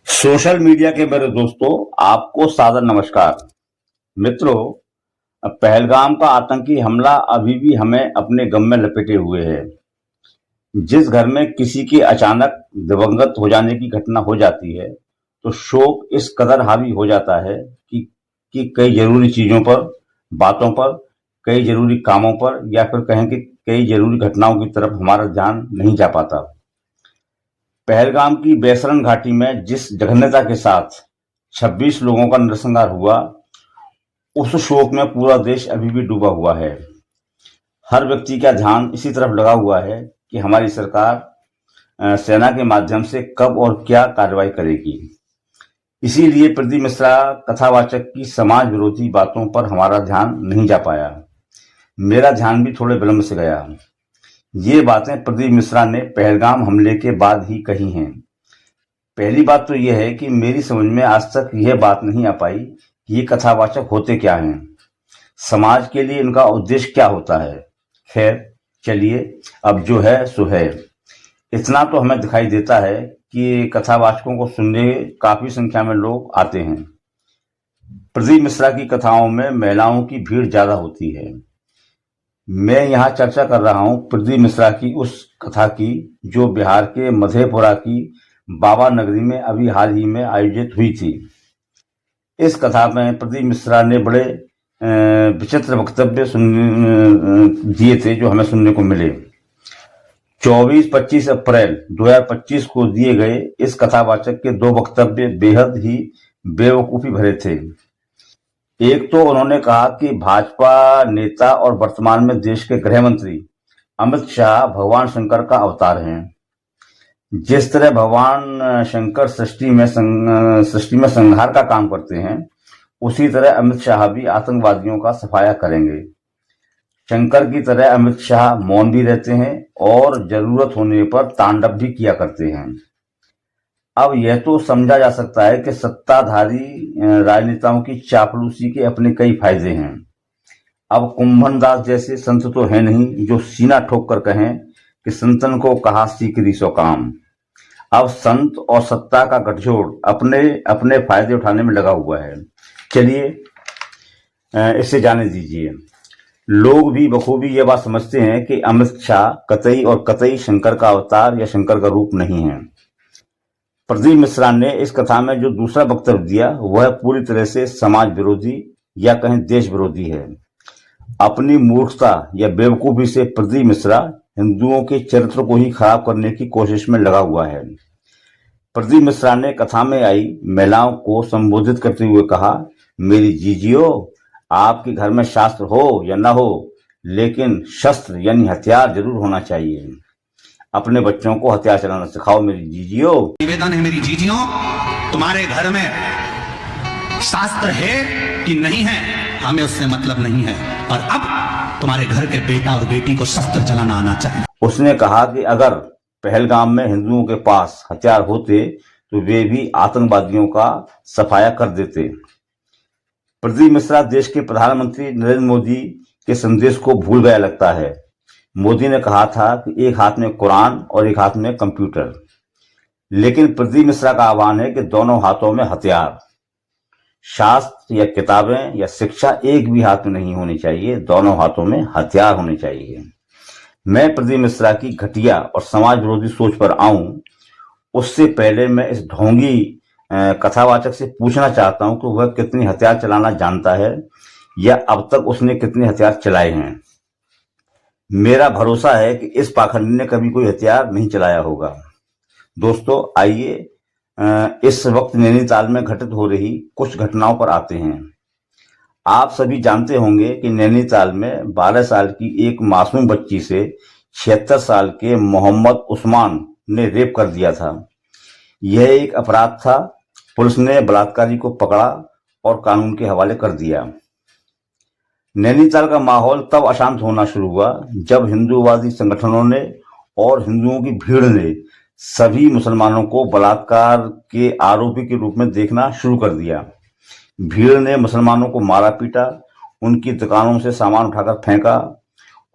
Social media के मेरे दोस्तों, आपको सादर नमस्कार। मित्रों, पहलगाम का आतंकी हमला अभी भी हमें अपने गम में लपेटे हुए है। जिस घर में किसी के अचानक दिवंगत हो जाने की घटना हो जाती है तो शोक इस कदर हावी हो जाता है कि कई जरूरी चीजों पर, बातों पर, कई जरूरी कामों पर, या फिर कहें कि कई जरूरी घटनाओं की तरफ हमारा ध्यान नहीं जा पाता। पहलगाम की बैसरन घाटी में जिस जघन्यता के साथ 26 लोगों का नरसंहार हुआ, उस शोक में पूरा देश अभी भी डूबा हुआ है। हर व्यक्ति का ध्यान इसी तरफ लगा हुआ है कि हमारी सरकार सेना के माध्यम से कब और क्या कार्रवाई करेगी। इसीलिए प्रदीप मिश्रा कथावाचक की समाज विरोधी बातों पर हमारा ध्यान नहीं जा पाया। मेरा ध्यान भी थोड़े विलंब से गया। ये बातें प्रदीप मिश्रा ने पहलगाम हमले के बाद ही कही हैं। पहली बात तो यह है कि मेरी समझ में आज तक यह बात नहीं आ पाई कि ये कथावाचक होते क्या हैं, समाज के लिए इनका उद्देश्य क्या होता है। खैर चलिए, अब जो है सो है। इतना तो हमें दिखाई देता है कि कथावाचकों को सुनने काफी संख्या में लोग आते हैं। प्रदीप मिश्रा की कथाओं में महिलाओं की भीड़ ज्यादा होती है। मैं यहाँ चर्चा कर रहा हूँ प्रदीप मिश्रा की उस कथा की जो बिहार के मधेपुरा की बाबा नगरी में अभी हाल ही में आयोजित हुई थी। इस कथा में प्रदीप मिश्रा ने बड़े विचित्र वक्तव्य दिए थे जो हमें सुनने को मिले। 24-25 अप्रैल 2025 को दिए गए इस कथावाचक के दो वक्तव्य बेहद ही बेवकूफी भरे थे। एक तो उन्होंने कहा कि भाजपा नेता और वर्तमान में देश के गृह मंत्री अमित शाह भगवान शंकर का अवतार हैं। जिस तरह भगवान शंकर सृष्टि में संहार का काम करते हैं, उसी तरह अमित शाह भी आतंकवादियों का सफाया करेंगे। शंकर की तरह अमित शाह मौन भी रहते हैं और जरूरत होने पर तांडव भी किया करते हैं। अब यह तो समझा जा सकता है कि सत्ताधारी राजनेताओं की चापलूसी के अपने कई फायदे हैं। अब कुंभन दास जैसे संत तो है नहीं जो सीना ठोक कर कहें कि संतन को कहा सीकरी सो काम। अब संत और सत्ता का गठजोड़ अपने अपने फायदे उठाने में लगा हुआ है। चलिए इससे जाने दीजिए। लोग भी बखूबी यह बात समझते हैं कि अमित शाह कतई और कतई शंकर का अवतार या शंकर का रूप नहीं है। प्रदीप मिश्रा ने इस कथा में जो दूसरा वक्तव्य दिया वह पूरी तरह से समाज विरोधी या कहें देश विरोधी है। अपनी मूर्खता या बेवकूफी से प्रदीप मिश्रा हिंदुओं के चरित्र को ही खराब करने की कोशिश में लगा हुआ है। प्रदीप मिश्रा ने कथा में आई महिलाओं को संबोधित करते हुए कहा, मेरी जीजियो, आपके घर में शास्त्र हो या न हो, लेकिन शस्त्र यानी हथियार जरूर होना चाहिए। अपने बच्चों को हथियार चलाना सिखाओ मेरी जीजियो। निवेदन है मेरी जीजियो, तुम्हारे घर में शास्त्र है कि नहीं है हमें उससे मतलब नहीं है, और अब तुम्हारे घर के बेटा और बेटी को शस्त्र चलाना आना चाहिए। उसने कहा कि अगर पहलगाम में हिंदुओं के पास हथियार होते तो वे भी आतंकवादियों का सफाया कर देते। प्रदीप मिश्रा देश के प्रधानमंत्री नरेंद्र मोदी के संदेश को भूल गया लगता है। मोदी ने कहा था कि एक हाथ में कुरान और एक हाथ में कंप्यूटर, लेकिन प्रदीप मिश्रा का आह्वान है कि दोनों हाथों में हथियार। शास्त्र या किताबें या शिक्षा एक भी हाथ में नहीं होनी चाहिए, दोनों हाथों में हथियार होने चाहिए। मैं प्रदीप मिश्रा की घटिया और समाज विरोधी सोच पर आऊं उससे पहले मैं इस ढोंगी कथावाचक से पूछना चाहता हूं कि वह कितने हथियार चलाना जानता है या अब तक उसने कितने हथियार चलाए हैं। मेरा भरोसा है कि इस पाखंडी ने कभी कोई हथियार नहीं चलाया होगा। दोस्तों, आइए इस वक्त नैनीताल में घटित हो रही कुछ घटनाओं पर आते हैं। आप सभी जानते होंगे कि नैनीताल में 12 साल की एक मासूम बच्ची से 76 साल के मोहम्मद उस्मान ने रेप कर दिया था। यह एक अपराध था। पुलिस ने बलात्कारी को पकड़ा और कानून के हवाले कर दिया। नैनीताल का माहौल तब अशांत होना शुरू हुआ जब हिंदूवादी संगठनों ने और हिंदुओं की भीड़ ने सभी मुसलमानों को बलात्कार के आरोपी के रूप में देखना शुरू कर दिया। भीड़ ने मुसलमानों को मारा पीटा, उनकी दुकानों से सामान उठाकर फेंका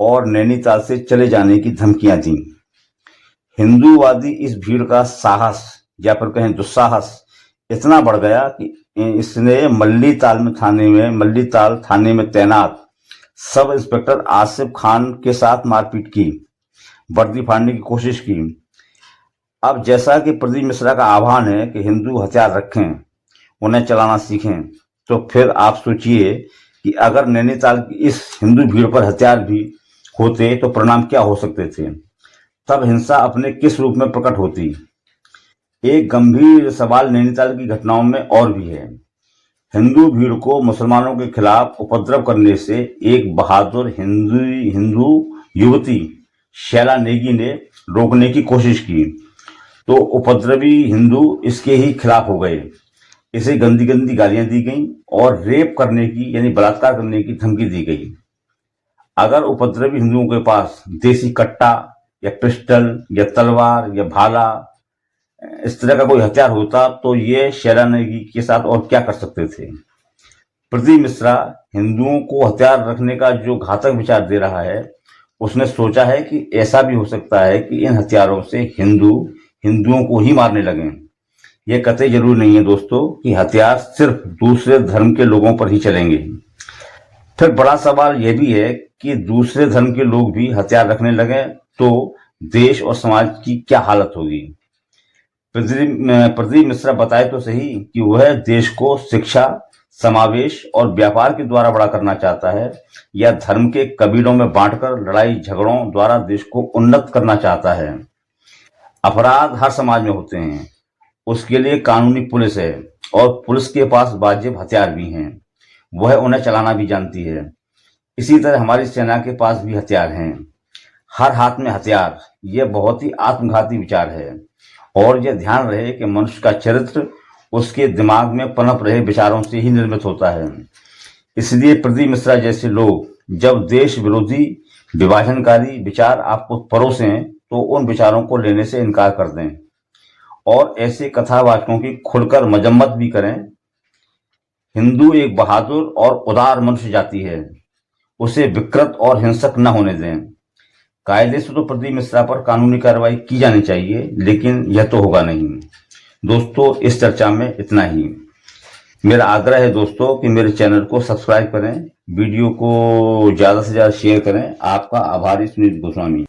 और नैनीताल से चले जाने की धमकियां दी। हिंदूवादी इस भीड़ का साहस या फिर कहें दुस्साहस इतना बढ़ गया कि इसने मल्लीताल थाने में तैनात सब इंस्पेक्टर आसिफ खान के साथ मारपीट की, वर्दी फाड़ने की कोशिश की। अब जैसा कि प्रदीप मिश्रा का आह्वान है कि हिंदू हथियार रखें, उन्हें चलाना सीखें, तो फिर आप सोचिए कि अगर नैनीताल की इस हिंदू भीड़ पर हथियार भी होते तो परिणाम क्या हो सकते थे। तब हिंसा अपने किस रूप में प्रकट होती। एक गंभीर सवाल नैनीताल की घटनाओं में और भी है। हिंदू भीड़ को मुसलमानों के खिलाफ उपद्रव करने से एक बहादुर हिंदू युवती शैला नेगी ने रोकने की कोशिश की, तो उपद्रवी हिंदू इसके ही खिलाफ हो गए। इसे गंदी गंदी गालियां दी गईं और रेप करने की यानी बलात्कार करने की धमकी दी गई। अगर उपद्रवी हिंदुओं के पास देसी कट्टा या पिस्टल या तलवार या भाला इस तरह का कोई हथियार होता तो ये शैला नेगी के साथ और क्या कर सकते थे। प्रदीप मिश्रा हिंदुओं को हथियार रखने का जो घातक विचार दे रहा है, उसने सोचा है कि ऐसा भी हो सकता है कि इन हथियारों से हिंदुओं को ही मारने लगें। यह कतई जरूरी नहीं है दोस्तों कि हथियार सिर्फ दूसरे धर्म के लोगों पर ही चलेंगे। फिर बड़ा सवाल यह भी है कि दूसरे धर्म के लोग भी हथियार रखने लगे तो देश और समाज की क्या हालत होगी। प्रदीप मिश्रा बताए तो सही कि वह देश को शिक्षा, समावेश और व्यापार के द्वारा बड़ा करना चाहता है या धर्म के कबीलों में बांटकर लड़ाई झगड़ों द्वारा देश को उन्नत करना चाहता है। अपराध हर समाज में होते हैं, उसके लिए कानूनी पुलिस है और पुलिस के पास वाजिब हथियार भी हैं, वह उन्हें चलाना भी जानती है। इसी तरह हमारी सेना के पास भी हथियार हैं, हर हाथ में हथियार। यह बहुत ही आत्मघाती विचार है और यह ध्यान रहे कि मनुष्य का चरित्र उसके दिमाग में पनप रहे विचारों से ही निर्मित होता है। इसलिए प्रदीप मिश्रा जैसे लोग जब देश विरोधी विभाजनकारी विचार आपको परोसें तो उन विचारों को लेने से इनकार कर दें और ऐसे कथावाचकों की खुलकर मजम्मत भी करें। हिंदू एक बहादुर और उदार मनुष्य जाति है, उसे विकृत और हिंसक न होने दें। कायदे से तो प्रदीप मिश्रा पर कानूनी कार्रवाई की जानी चाहिए, लेकिन यह तो होगा नहीं। दोस्तों, इस चर्चा में इतना ही। मेरा आग्रह है दोस्तों कि मेरे चैनल को सब्सक्राइब करें, वीडियो को ज्यादा से ज्यादा शेयर करें। आपका आभारी सुनील गोस्वामी।